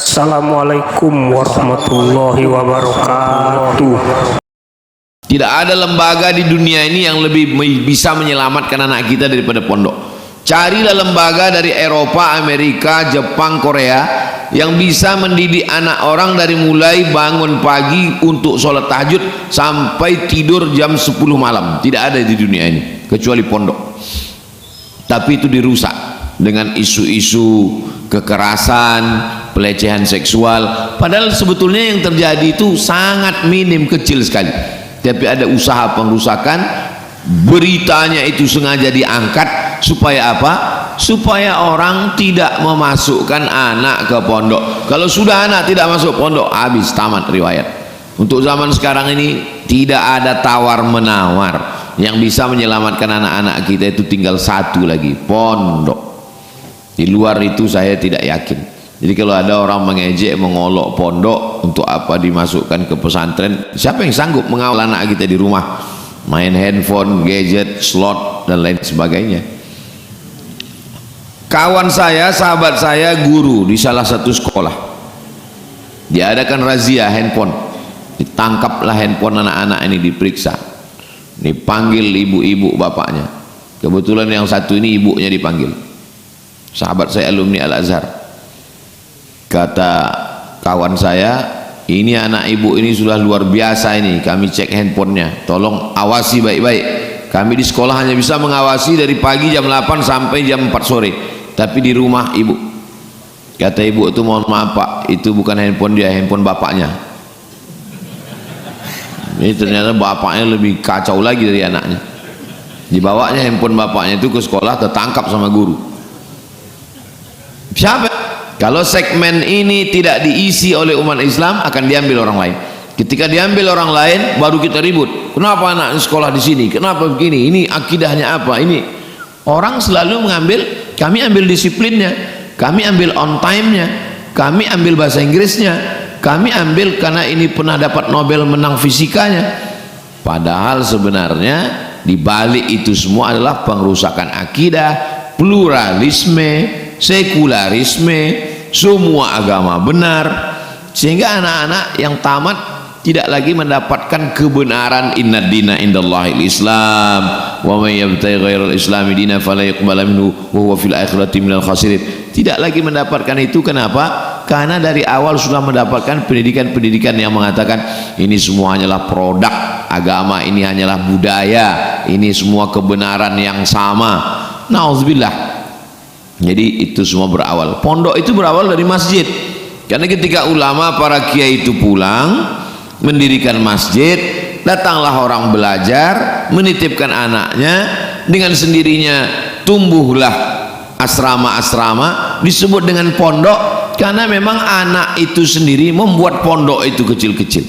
Assalamualaikum warahmatullahi wabarakatuh. Tidak ada lembaga di dunia ini yang lebih bisa menyelamatkan anak kita daripada pondok. Carilah lembaga dari Eropa, Amerika, Jepang, Korea yang bisa mendidik anak orang dari mulai bangun pagi untuk sholat tahajud sampai tidur jam 10 malam. Tidak ada di dunia ini kecuali pondok. Tapi itu dirusak dengan isu-isu kekerasan, pelecehan seksual. Padahal sebetulnya yang terjadi itu sangat minim, kecil sekali. Tapi ada usaha pengrusakan, beritanya itu sengaja diangkat supaya apa? Supaya orang tidak memasukkan anak ke pondok. Kalau sudah anak tidak masuk pondok, habis, tamat riwayat. Untuk zaman sekarang ini tidak ada tawar menawar. Yang bisa menyelamatkan anak-anak kita itu tinggal satu lagi, pondok. Di luar itu saya tidak yakin. Jadi kalau ada orang mengejek, mengolok pondok, untuk apa dimasukkan ke pesantren? Siapa yang sanggup mengawal anak kita di rumah? Main handphone, gadget, slot, dan lain sebagainya. Kawan saya, sahabat saya, guru di salah satu sekolah. Diadakan razia handphone. Ditangkaplah handphone anak-anak ini, diperiksa. Dipanggil ibu-ibu bapaknya. Kebetulan yang satu ini ibunya dipanggil. Sahabat saya alumni Al-Azhar. Kata kawan saya, ini anak ibu ini sudah luar biasa ini, kami cek handphonenya, tolong awasi baik-baik. Kami di sekolah hanya bisa mengawasi dari pagi jam 8 sampai jam 4 sore, tapi di rumah ibu. Kata ibu itu, mohon maaf pak, itu bukan handphone dia, handphone bapaknya. Ini ternyata bapaknya lebih kacau lagi dari anaknya. Dibawanya handphone bapaknya itu ke sekolah, tertangkap sama guru. Siapa? Kalau segmen ini tidak diisi oleh umat Islam, akan diambil orang lain. Ketika diambil orang lain, baru kita ribut. Kenapa anak sekolah di sini? Kenapa begini? Ini akidahnya apa? Ini orang selalu mengambil. Kami ambil disiplinnya, kami ambil on time-nya, kami ambil bahasa Inggrisnya, kami ambil karena ini pernah dapat Nobel menang fisikanya. Padahal sebenarnya di balik itu semua adalah pengrusakan akidah, pluralisme, sekularisme, semua agama benar, sehingga anak-anak yang tamat tidak lagi mendapatkan kebenaran. Inna dina indallahil Islam wa may yabtaghi ghairal islami dina fala yuqbal minhu wa huwa fil akhirati minal khasirin. Tidak lagi mendapatkan itu. Kenapa? Karena dari awal sudah mendapatkan pendidikan-pendidikan yang mengatakan ini semua hanyalah produk agama, ini hanyalah budaya, ini semua kebenaran yang sama. Nauzubillah. Jadi itu semua berawal, pondok itu berawal dari masjid. Karena ketika ulama, para kiai itu pulang mendirikan masjid, datanglah orang belajar, menitipkan anaknya, dengan sendirinya tumbuhlah asrama-asrama, disebut dengan pondok, karena memang anak itu sendiri membuat pondok itu kecil-kecil.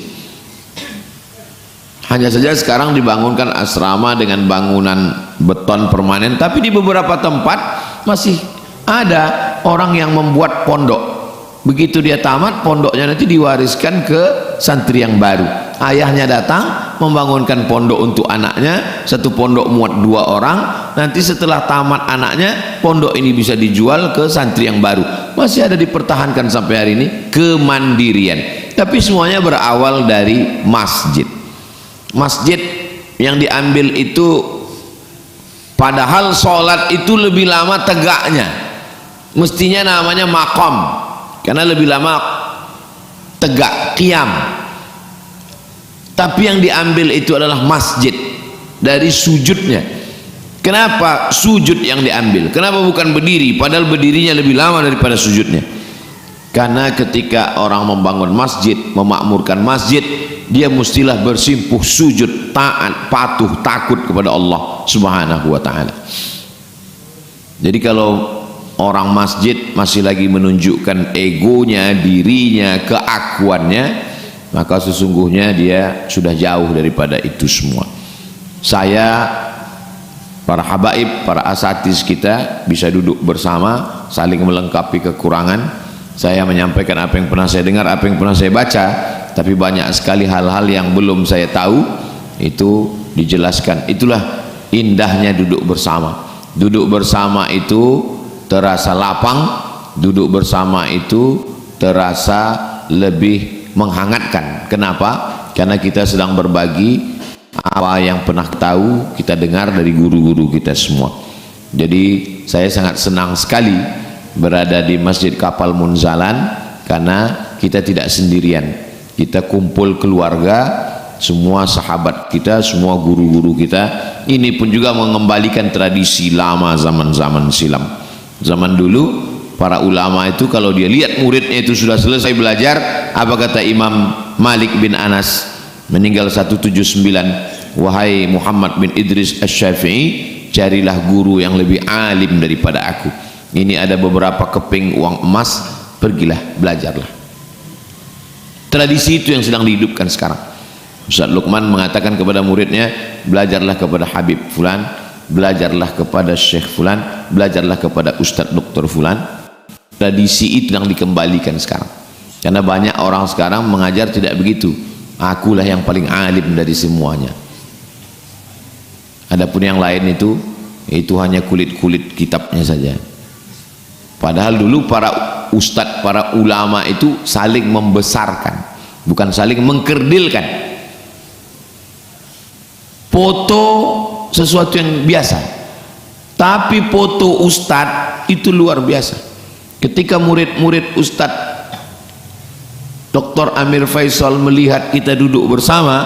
Hanya saja sekarang dibangunkan asrama dengan bangunan beton permanen, tapi di beberapa tempat masih ada orang yang membuat pondok. Begitu dia tamat, pondoknya nanti diwariskan ke santri yang baru. Ayahnya datang membangunkan pondok untuk anaknya, satu pondok muat 2 orang. Nanti setelah tamat anaknya, pondok ini bisa dijual ke santri yang baru. Masih ada dipertahankan sampai hari ini, kemandirian. Tapi semuanya berawal dari masjid. Masjid yang diambil itu, padahal sholat itu lebih lama tegaknya. Mestinya namanya makom, karena lebih lama tegak, qiyam. Tapi yang diambil itu adalah masjid, dari sujudnya. Kenapa sujud yang diambil? Kenapa bukan berdiri? Padahal berdirinya lebih lama daripada sujudnya. Karena ketika orang membangun masjid, memakmurkan masjid, dia mestilah bersimpuh sujud, taat, patuh, takut kepada Allah Subhanahu wa ta'ala. Jadi kalau orang masjid masih lagi menunjukkan egonya, dirinya, keakuannya, maka sesungguhnya dia sudah jauh daripada itu semua. Saya, para habaib, para asatiz kita bisa duduk bersama, saling melengkapi kekurangan. Saya menyampaikan apa yang pernah saya dengar, apa yang pernah saya baca, tapi banyak sekali hal-hal yang belum saya tahu, itu dijelaskan. Itulah indahnya duduk bersama. Duduk bersama itu terasa lapang, duduk bersama itu terasa lebih menghangatkan. Kenapa? Karena kita sedang berbagi apa yang pernah tahu, kita dengar dari guru-guru kita semua. Jadi saya sangat senang sekali berada di Masjid Kapal Munzalan, karena kita tidak sendirian. Kita kumpul keluarga, semua sahabat kita, semua guru-guru kita. Ini pun juga mengembalikan tradisi lama zaman-zaman silam. Zaman dulu para ulama itu kalau dia lihat muridnya itu sudah selesai belajar, apa kata Imam Malik bin Anas meninggal 179, wahai Muhammad bin Idris Asy-Syafi'i, carilah guru yang lebih alim daripada aku. Ini ada beberapa keping uang emas, pergilah belajarlah. Tradisi itu yang sedang dihidupkan sekarang. Ustaz Luqman mengatakan kepada muridnya, belajarlah kepada Habib Fulan, belajarlah kepada Syekh Fulan, belajarlah kepada Ustaz Dr. Fulan. Tradisi itu yang dikembalikan sekarang, karena banyak orang sekarang mengajar tidak begitu. Akulah yang paling alim dari semuanya. Adapun yang lain itu hanya kulit-kulit kitabnya saja. Padahal dulu para ustadz, para ulama itu saling membesarkan, bukan saling mengkerdilkan. Foto sesuatu yang biasa, tapi foto ustadz itu luar biasa. Ketika murid-murid ustadz Dr. Amir Faisal melihat kita duduk bersama,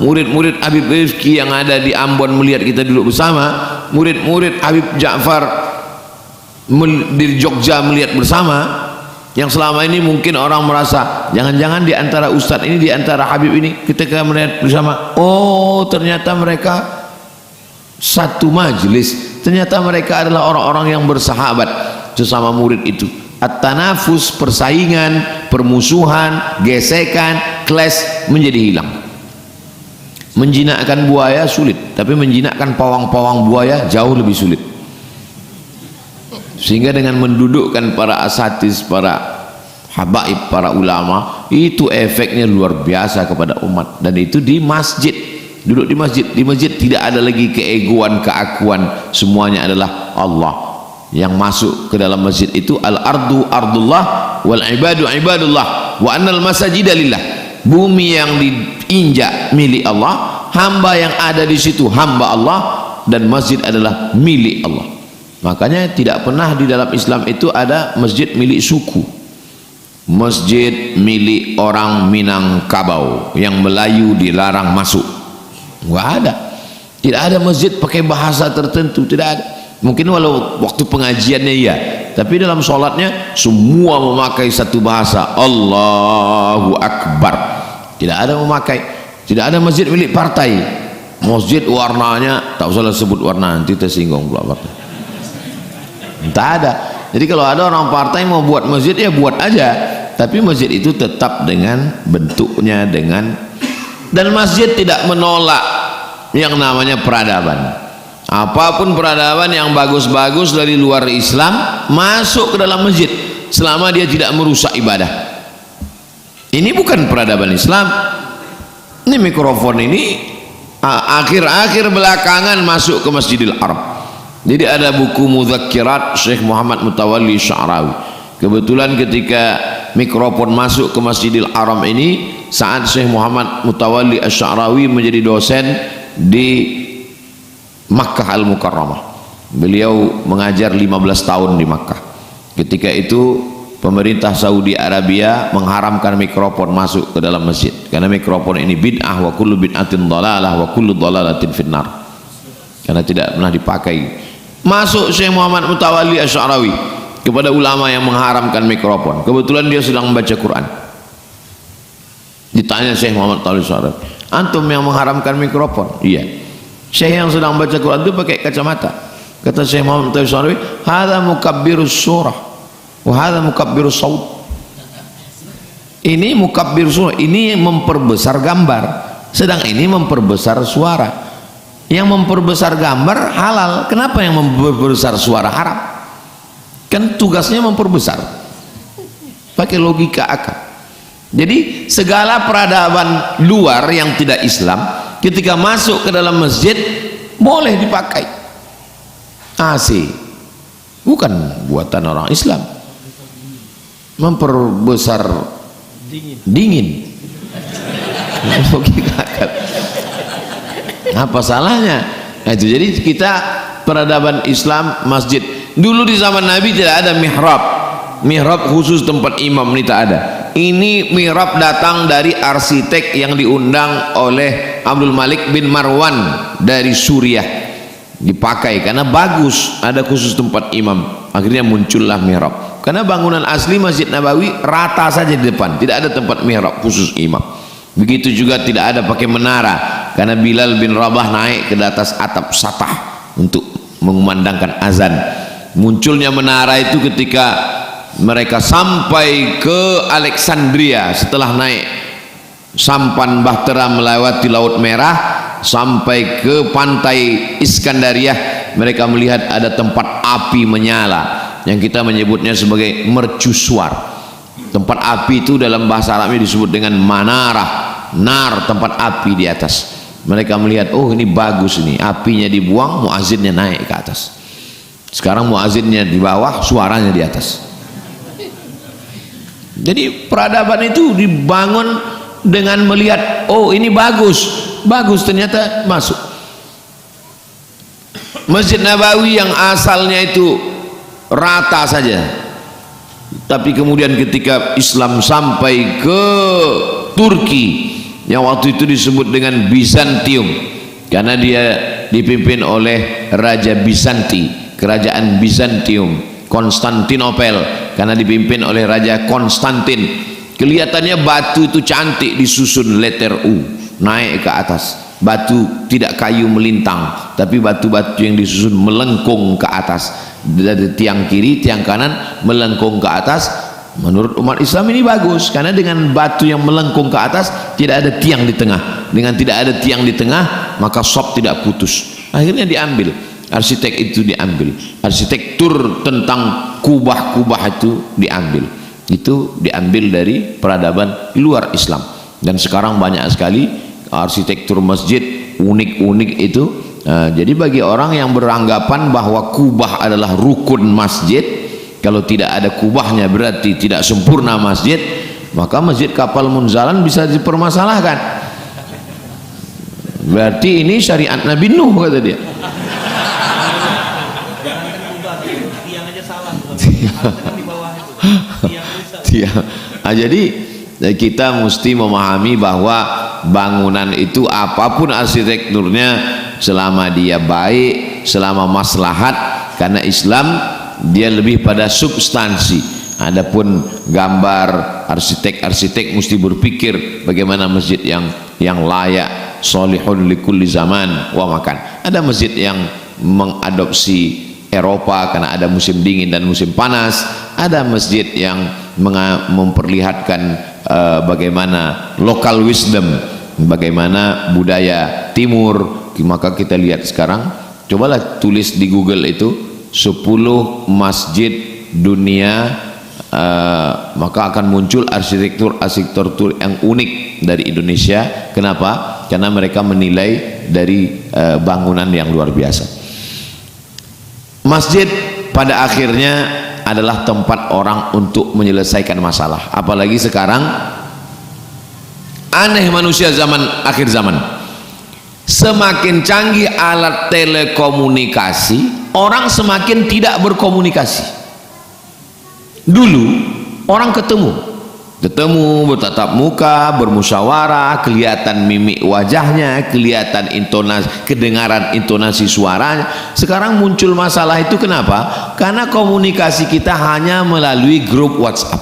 murid-murid Habib Rifki yang ada di Ambon melihat kita duduk bersama, murid-murid Habib Ja'far di Jogja melihat bersama, yang selama ini mungkin orang merasa jangan-jangan di antara ustadz ini, di antara Habib ini, ketika melihat bersama, oh ternyata mereka satu majelis, ternyata mereka adalah orang-orang yang bersahabat sesama murid itu. At-tanafus, persaingan, permusuhan, gesekan, clash menjadi hilang. Menjinakkan buaya sulit, tapi menjinakkan pawang-pawang buaya jauh lebih sulit. Sehingga dengan mendudukkan para asatis, para habaib, para ulama, itu efeknya luar biasa kepada umat. Dan itu di masjid, duduk di masjid. Di masjid tidak ada lagi keegoan, keakuan, semuanya adalah Allah. Yang masuk ke dalam masjid itu al-ardu ardullah wal ibadu ibadullah wa annal masajida lillah. Bumi yang diinjak milik Allah, hamba yang ada di situ hamba Allah, dan masjid adalah milik Allah. Makanya tidak pernah di dalam Islam itu ada masjid milik suku, masjid milik orang Minangkabau yang Melayu dilarang masuk. Nggak ada. Tidak ada masjid pakai bahasa tertentu, tidak ada. Mungkin walau waktu pengajiannya iya, tapi dalam sholatnya semua memakai satu bahasa, Allahu Akbar. Tidak ada memakai. Tidak ada masjid milik partai. Masjid warnanya, tak usah sebut warna, nanti tersinggung pula partai. Tak ada. Jadi kalau ada orang partai mau buat masjid, ya buat aja, tapi masjid itu tetap dengan bentuknya, dan masjid tidak menolak yang namanya peradaban. Apapun peradaban yang bagus-bagus dari luar Islam masuk ke dalam masjid selama dia tidak merusak ibadah. Ini bukan peradaban Islam. Ini mikrofon ini akhir-akhir belakangan masuk ke Masjidil Haram. Jadi ada buku Mudzakirat Syekh Muhammad Mutawalli Sya'rawi. Kebetulan ketika mikrofon masuk ke Masjidil Haram ini saat Syekh Muhammad Mutawalli Sya'rawi menjadi dosen di Makkah Al-Mukarramah. Beliau mengajar 15 tahun di Makkah. Ketika itu pemerintah Saudi Arabia mengharamkan mikrofon masuk ke dalam masjid, karena mikrofon ini bid'ah, wa kullu bid'atin dhalalah wa kullu dhalalatin finnar, karena tidak pernah dipakai. Masuk Syekh Muhammad Mutawalli Asy-Sya'rawi kepada ulama yang mengharamkan mikrofon. Kebetulan dia sedang membaca Quran. Ditanya Syekh Muhammad Mutawalli Asy-Sya'rawi, antum yang mengharamkan mikrofon? Iya. Syekh yang sedang baca Quran itu pakai kacamata. Kata Syekh Muhammad Mutawalli Asy-Sya'rawi, hadza mukabbirus surah wa hadza mukabbirus saut. Ini mukabbir surah, ini memperbesar gambar, sedang ini memperbesar suara. Yang memperbesar gambar halal, kenapa yang memperbesar suara haram? Kan tugasnya memperbesar. Pakai logika akal. Jadi segala peradaban luar yang tidak Islam ketika masuk ke dalam masjid boleh dipakai. AC bukan buatan orang Islam. memperbesar dingin. Apa salahnya? Nah, itu jadi kita peradaban Islam masjid. Dulu di zaman Nabi tidak ada mihrab. Mihrab khusus tempat imam ini tak ada. Ini mihrab datang dari arsitek yang diundang oleh Abdul Malik bin Marwan dari Suriah. Dipakai karena bagus, ada khusus tempat imam. Akhirnya muncullah mihrab. Karena bangunan asli Masjid Nabawi rata saja di depan, tidak ada tempat mihrab khusus imam. Begitu juga tidak ada pakai menara, karena Bilal bin Rabah naik ke atas atap satah untuk mengumandangkan azan. Munculnya menara itu ketika mereka sampai ke Alexandria setelah naik sampan Bahtera melewati Laut Merah sampai ke pantai Iskandariah, mereka melihat ada tempat api menyala yang kita menyebutnya sebagai mercusuar. Tempat api itu dalam bahasa Arabnya disebut dengan manarah, nar, tempat api di atas. Mereka melihat, oh ini bagus, ini apinya dibuang, muazzinnya naik ke atas. Sekarang muazzinnya di bawah, suaranya di atas. Jadi peradaban itu dibangun dengan melihat, oh ini bagus, bagus, ternyata masuk. Masjid Nabawi yang asalnya itu rata saja, tapi kemudian ketika Islam sampai ke Turki yang waktu itu disebut dengan Bizantium, karena dia dipimpin oleh Raja Bizanti, kerajaan Bizantium, Konstantinopel, karena dipimpin oleh Raja Konstantin. Kelihatannya batu itu cantik disusun letter U naik ke atas. Batu tidak kayu melintang, tapi batu-batu yang disusun melengkung ke atas. Dari tiang kiri, tiang kanan melengkung ke atas. Menurut umat Islam ini bagus, karena dengan batu yang melengkung ke atas tidak ada tiang di tengah. Dengan tidak ada tiang di tengah, maka sop tidak putus. Akhirnya diambil, arsitek itu diambil, arsitektur tentang kubah-kubah itu diambil. Itu diambil dari peradaban luar Islam. Dan sekarang banyak sekali arsitektur masjid unik-unik itu. Jadi bagi orang yang beranggapan bahwa kubah adalah rukun masjid, kalau tidak ada kubahnya berarti tidak sempurna masjid, maka masjid Kapal Munzalan bisa dipermasalahkan. Berarti ini syariat Nabi Nuh, kata dia. Tiang aja salah, di bawah itu. Jadi kita mesti memahami bahwa bangunan itu apapun arsitekturnya, selama dia baik, selama maslahat, karena Islam dia lebih pada substansi. Adapun gambar arsitek mesti berpikir bagaimana masjid yang layak, solihun likulli zaman wa makan. Ada masjid yang mengadopsi Eropa karena ada musim dingin dan musim panas. Ada masjid yang memperlihatkan bagaimana local wisdom, bagaimana budaya timur. Maka kita lihat sekarang, cobalah tulis di Google itu 10 masjid dunia, maka akan muncul arsitektur yang unik dari Indonesia. Kenapa? Karena mereka menilai dari bangunan yang luar biasa. Masjid pada akhirnya adalah tempat orang untuk menyelesaikan masalah. Apalagi sekarang aneh manusia zaman akhir zaman, semakin canggih alat telekomunikasi, orang semakin tidak berkomunikasi. Dulu orang ketemu bertatap muka, bermusyawarah, kelihatan mimik wajahnya, kelihatan intonasi, kedengaran intonasi suaranya. Sekarang muncul masalah itu kenapa? Karena komunikasi kita hanya melalui grup WhatsApp.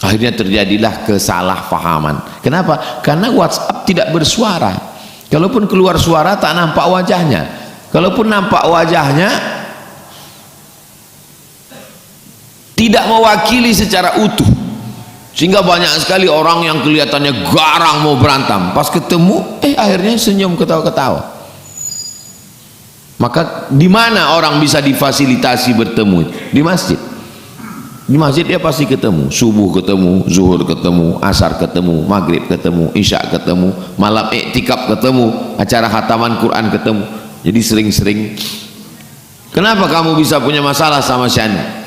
Akhirnya terjadilah kesalahpahaman. Kenapa? Karena WhatsApp tidak bersuara. Kalaupun keluar suara tak nampak wajahnya. Kalaupun nampak wajahnya tidak mewakili secara utuh. Sehingga banyak sekali orang yang kelihatannya garang mau berantem, pas ketemu akhirnya senyum ketawa-ketawa. Maka di mana orang bisa difasilitasi bertemu? Di masjid. Di masjid dia pasti ketemu, subuh ketemu, zuhur ketemu, asar ketemu, maghrib ketemu, isya ketemu, malam iktikaf ketemu, acara khataman Quran ketemu. Jadi sering-sering. Kenapa kamu bisa punya masalah sama Syani?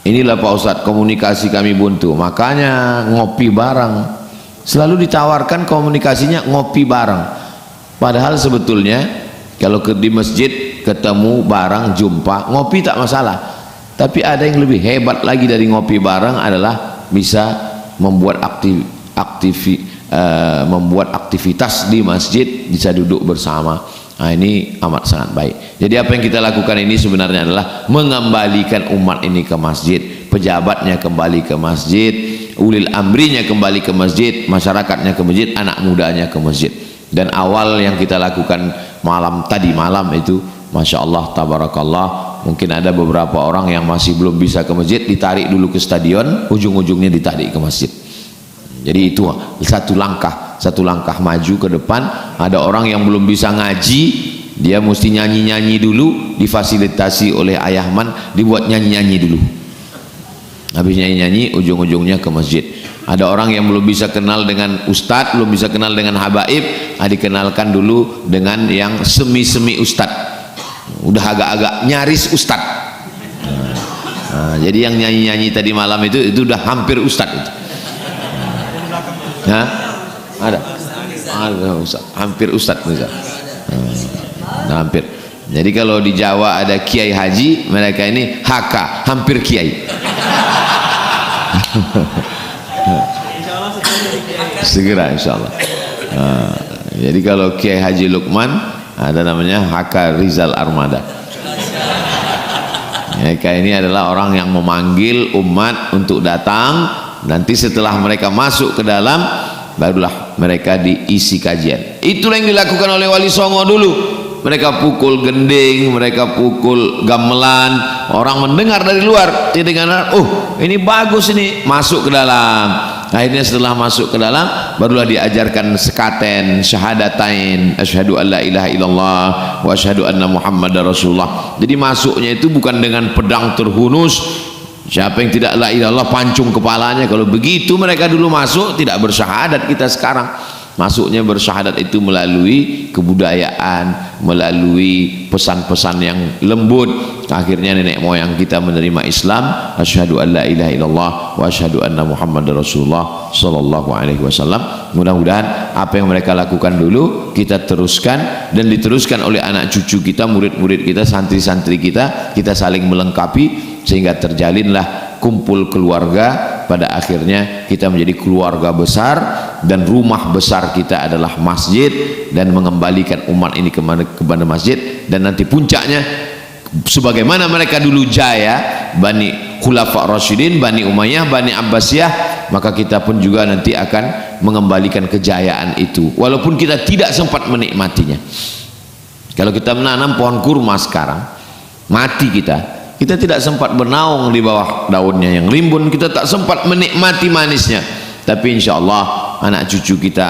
Inilah Pak Ustadz, komunikasi kami buntu, makanya ngopi bareng. Selalu ditawarkan komunikasinya ngopi bareng. Padahal sebetulnya kalau di masjid ketemu bareng, jumpa, ngopi tak masalah. Tapi ada yang lebih hebat lagi dari ngopi bareng adalah bisa membuat membuat aktivitas di masjid, bisa duduk bersama. Nah, ini amat sangat baik. Jadi apa yang kita lakukan ini sebenarnya adalah mengembalikan umat ini ke masjid, pejabatnya kembali ke masjid, ulil amrinya kembali ke masjid, masyarakatnya ke masjid, anak mudanya ke masjid. Dan awal yang kita lakukan malam itu, Masya Allah, tabarakallah, mungkin ada beberapa orang yang masih belum bisa ke masjid, ditarik dulu ke stadion, ujung-ujungnya ditarik ke masjid. Jadi itu satu langkah maju ke depan. Ada orang yang belum bisa ngaji, dia mesti nyanyi-nyanyi dulu, difasilitasi oleh Ayahman, dibuat nyanyi-nyanyi dulu. Habis nyanyi-nyanyi, ujung-ujungnya ke masjid. Ada orang yang belum bisa kenal dengan ustadz, belum bisa kenal dengan habaib, dikenalkan dulu dengan yang semi-semi ustadz, udah agak-agak nyaris ustadz. Jadi yang nyanyi-nyanyi tadi malam itu udah hampir ustadz itu. Ada ustaz, hampir ustadz hampir. Jadi kalau di Jawa ada kiai haji, mereka ini HK, hampir kiai. Segera insyaallah. Jadi kalau Kiai Haji Lukman ada namanya HK Rizal Armada. Mereka ini adalah orang yang memanggil umat untuk datang. Nanti setelah mereka masuk ke dalam, barulah mereka diisi kajian. Itulah yang dilakukan oleh Wali Songo dulu. Mereka pukul gending, mereka pukul gamelan. Orang mendengar dari luar, dia dengar, oh ini bagus ini, masuk ke dalam. Akhirnya setelah masuk ke dalam, barulah diajarkan sekaten, syahadatain, asyhadu an la ilaha illallah wa asyhadu anna muhammadar rasulullah. Jadi masuknya itu bukan dengan pedang terhunus. Siapa yang tidak la ilaha illallah pancung kepalanya. Kalau begitu mereka dulu masuk, tidak bersyahadat. Kita sekarang masuknya bersyahadat itu melalui kebudayaan, melalui pesan-pesan yang lembut. Akhirnya nenek moyang kita menerima Islam, asyhadu an la ilaha illallah wa asyhadu anna muhammadar rasulullah sallallahu alaihi wasallam. Mudah-mudahan apa yang mereka lakukan dulu kita teruskan, dan diteruskan oleh anak cucu kita, murid-murid kita, santri-santri kita. Kita saling melengkapi sehingga terjalinlah kumpul keluarga. Pada akhirnya kita menjadi keluarga besar, dan rumah besar kita adalah masjid, dan mengembalikan umat ini kepada masjid. Dan nanti puncaknya sebagaimana mereka dulu jaya, Bani Khulafa Rasyidin, Bani Umayyah, Bani Abbasiyah, maka kita pun juga nanti akan mengembalikan kejayaan itu, walaupun kita tidak sempat menikmatinya. Kalau kita menanam pohon kurma sekarang, mati kita tidak sempat bernaung di bawah daunnya yang rimbun, kita tak sempat menikmati manisnya. Tapi insya Allah anak cucu kita,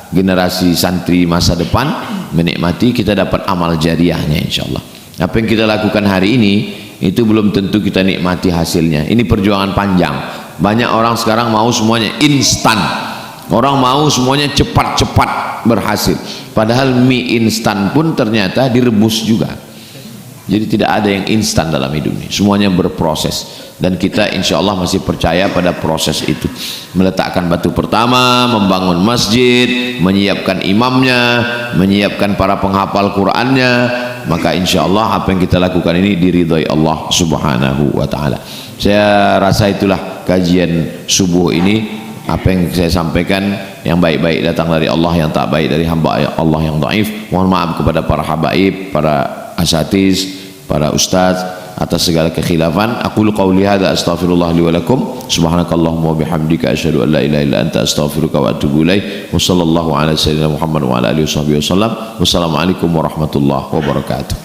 generasi santri masa depan menikmati, kita dapat amal jariahnya insya Allah. Apa yang kita lakukan hari ini itu belum tentu kita nikmati hasilnya. Ini perjuangan panjang. Banyak orang sekarang mau semuanya instan, orang mau semuanya cepat-cepat berhasil, padahal mie instan pun ternyata direbus juga. Jadi tidak ada yang instan dalam hidup ini, semuanya berproses. Dan kita insya Allah masih percaya pada proses itu. Meletakkan batu pertama, membangun masjid, menyiapkan imamnya, menyiapkan para penghafal Qur'annya. Maka insya Allah apa yang kita lakukan ini diridhai Allah subhanahu wa ta'ala. Saya rasa itulah kajian subuh ini. Apa yang saya sampaikan yang baik-baik datang dari Allah, yang tak baik dari hamba Allah yang dhaif. Mohon maaf kepada para habaib, para asatiz, para ustaz atas segala kekhilafan. Aqulu qawli hadza astaghfirullah li wa lakum. Subhanakallahumma wa bihamdika asyhadu an la ilaha illa anta astaghfiruka wa atubu ilaik. Wa sallallahu ala sayyidina Muhammad wa ala alihi wasallam. Wassalamualaikum warahmatullahi wabarakatuh.